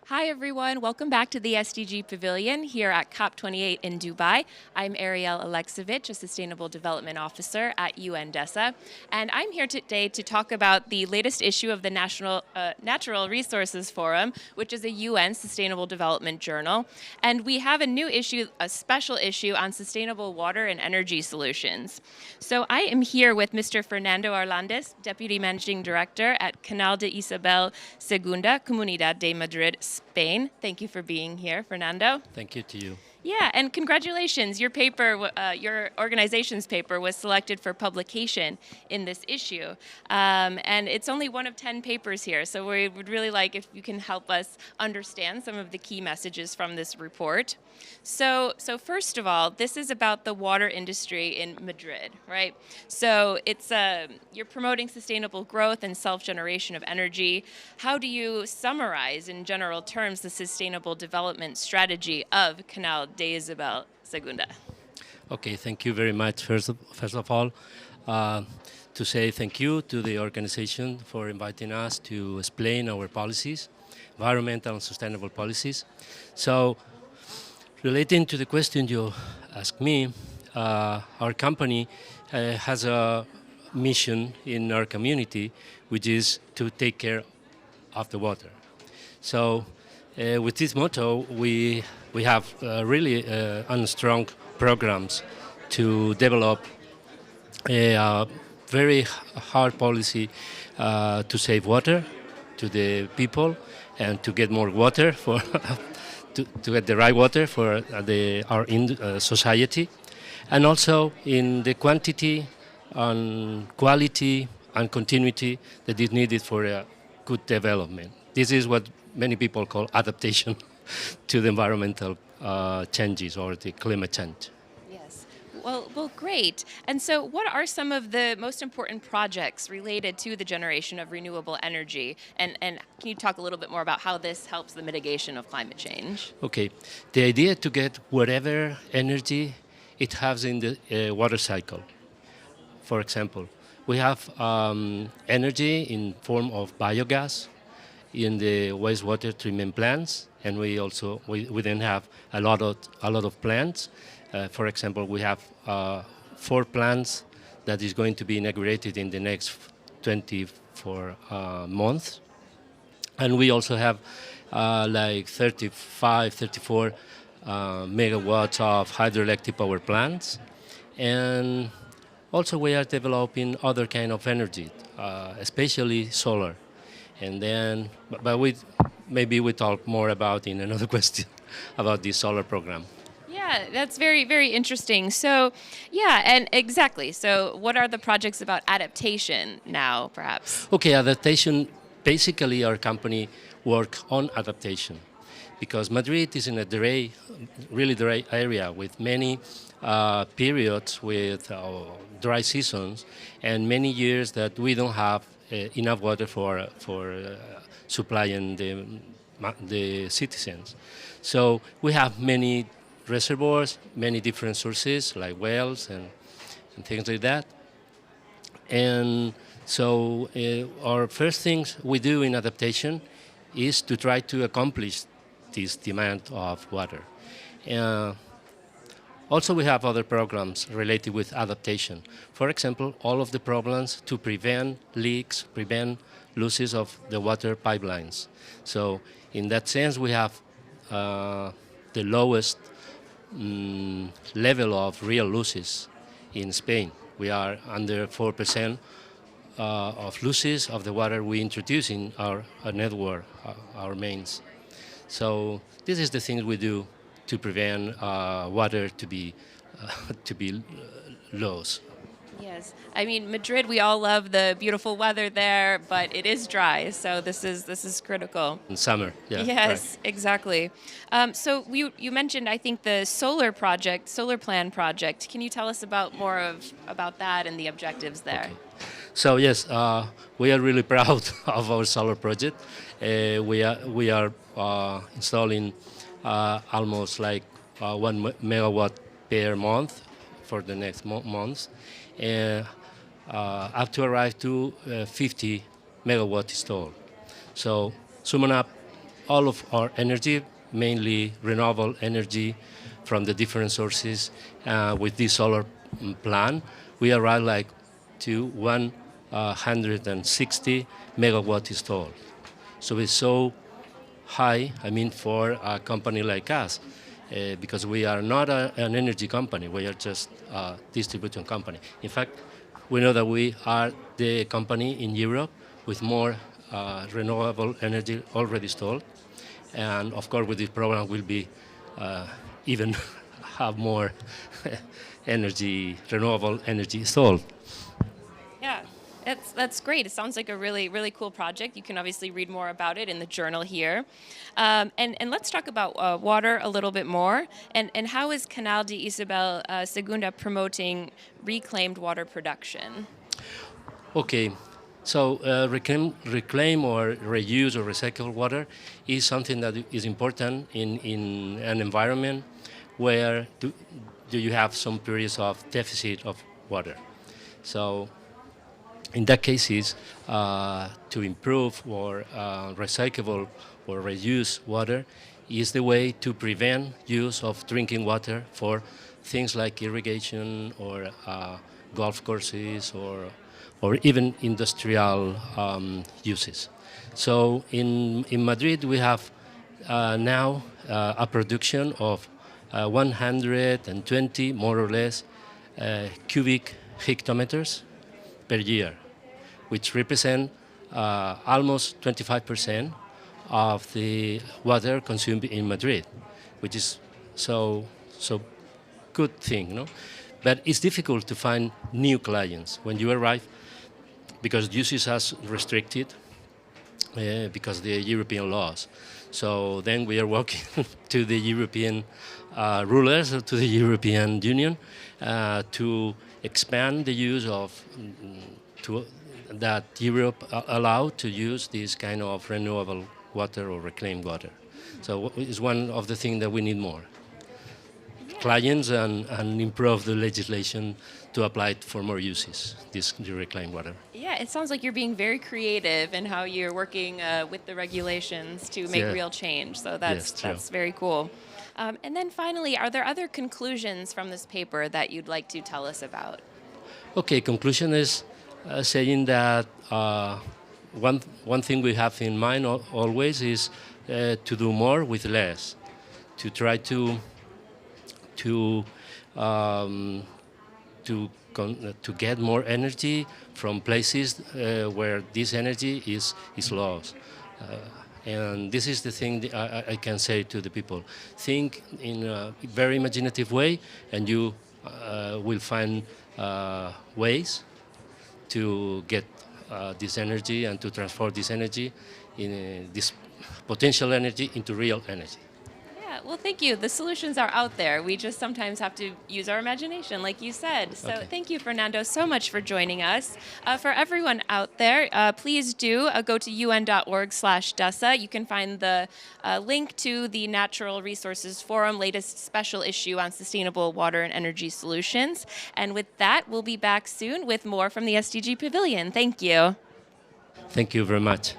Hi, everyone. Welcome back to the SDG Pavilion here at COP28 in Dubai. I'm Ariel Alexevich, a Sustainable Development Officer at UN DESA, and I'm here today to talk about the latest issue of the Natural Resources Forum, which is a UN Sustainable Development journal. And we have a new issue, a special issue on sustainable water and energy solutions. So I am here with Mr. Fernando Arlandis, Deputy Managing Director at Canal de Isabel II, Comunidad de Madrid, Spain. Thank you for being here, Fernando. Thank you to you. Yeah, and congratulations. Your paper, your organization's paper, was selected for publication in this issue. And it's only one of 10 papers here, so we would really like if you can help us understand some of the key messages from this report. So first of all, this is about the water industry in Madrid, right? So it's you're promoting sustainable growth and self-generation of energy. How do you summarize, in general terms, the sustainable development strategy of Canal de Isabel II? Okay, thank you very much. First of all, to say thank you to the organization for inviting us to explain our policies, environmental and sustainable policies. So, relating to the question you asked me, our company has a mission in our community, which is to take care of the water. So, with this motto, we have really strong programs to develop a very hard policy to save water to the people and to get more water for to get the right water for our society, and also in the quantity and quality and continuity that is needed for a good development. This is what many people call adaptation to the environmental changes or the climate change. Yes. Well, great. And so what are some of the most important projects related to the generation of renewable energy? And can you talk a little bit more about how this helps the mitigation of climate change? Okay. The idea to get whatever energy it has in the water cycle. For example, we have energy in form of biogas in the wastewater treatment plants, and we then have a lot of plants. For example, we have 4 plants that is going to be inaugurated in the next 24 months, and we also have like 34 megawatts of hydroelectric power plants, and also we are developing other kind of energy, especially solar. And then, but maybe we talk more about in another question about the solar program. Yeah, that's very, very interesting. So, yeah, and exactly. So what are the projects about adaptation now, perhaps? Okay, adaptation, basically our company work on adaptation because Madrid is in a really dry area with many periods with dry seasons and many years that we don't have enough water for supplying the citizens. So we have many reservoirs, many different sources like wells and things like that. And so our first things we do in adaptation is to try to accomplish this demand of water. Also, we have other programs related with adaptation. For example, all of the programs to prevent leaks, prevent losses of the water pipelines. So in that sense, we have the lowest level of real losses in Spain. We are under 4% of losses of the water we introduce in our network, our mains. So this is the things we do to prevent water to be lost. Yes, I mean Madrid. We all love the beautiful weather there, but it is dry, so this is critical. In summer, yeah. Yes, Right. exactly. So you mentioned, I think, the solar plan project. Can you tell us about that and the objectives there? Okay. So yes, we are really proud of our solar project. We are installing almost like 1 megawatt per month for the next months, up to arrive to 50 megawatt installed. So summing up, all of our energy, mainly renewable energy from the different sources. With this solar plan, we arrive like to 160 megawatt installed. So it's so high, I mean, for a company like us, because we are not an energy company, we are just a distribution company. In fact, we know that we are the company in Europe with more renewable energy already installed. And of course, with this program, we'll be even have more energy, renewable energy installed. Yeah, that's great. It sounds like a really cool project. You can obviously read more about it in the journal here. And let's talk about water a little bit more. And how is Canal de Isabel II promoting reclaimed water production? Okay, so reclaim or reuse or recycle water is something that is important in an environment where do you have some periods of deficit of water. So in that cases, to improve or recyclable or reuse water is the way to prevent use of drinking water for things like irrigation or golf courses or even industrial uses. So in Madrid we have now a production of 120 more or less cubic hectometers per year, which represent almost 25% of the water consumed in Madrid, which is so good thing, no? But it's difficult to find new clients when you arrive because usage is restricted because the European laws. So then we are working to the European rulers, to the European Union, to expand the use of that Europe allowed to use this kind of renewable water or reclaimed water. So it's one of the things that we need more. Clients and improve the legislation to apply it for more uses, this reclaimed water. Yeah, it sounds like you're being very creative in how you're working with the regulations to make real change. So that's very cool. And then finally, are there other conclusions from this paper that you'd like to tell us about? Okay, conclusion is saying that one thing we have in mind always is to do more with less, to try to get more energy from places where this energy is lost. And this is the thing I can say to the people. Think in a very imaginative way, and you will find ways to get this energy and to transform this energy, in this potential energy, into real energy. Yeah, well, thank you. The solutions are out there. We just sometimes have to use our imagination, like you said. So Thank you, Fernando, so much for joining us. For everyone out there, please do go to un.org/DESA. You can find the link to the Natural Resources Forum latest special issue on sustainable water and energy solutions. And with that, we'll be back soon with more from the SDG Pavilion. Thank you. Thank you very much.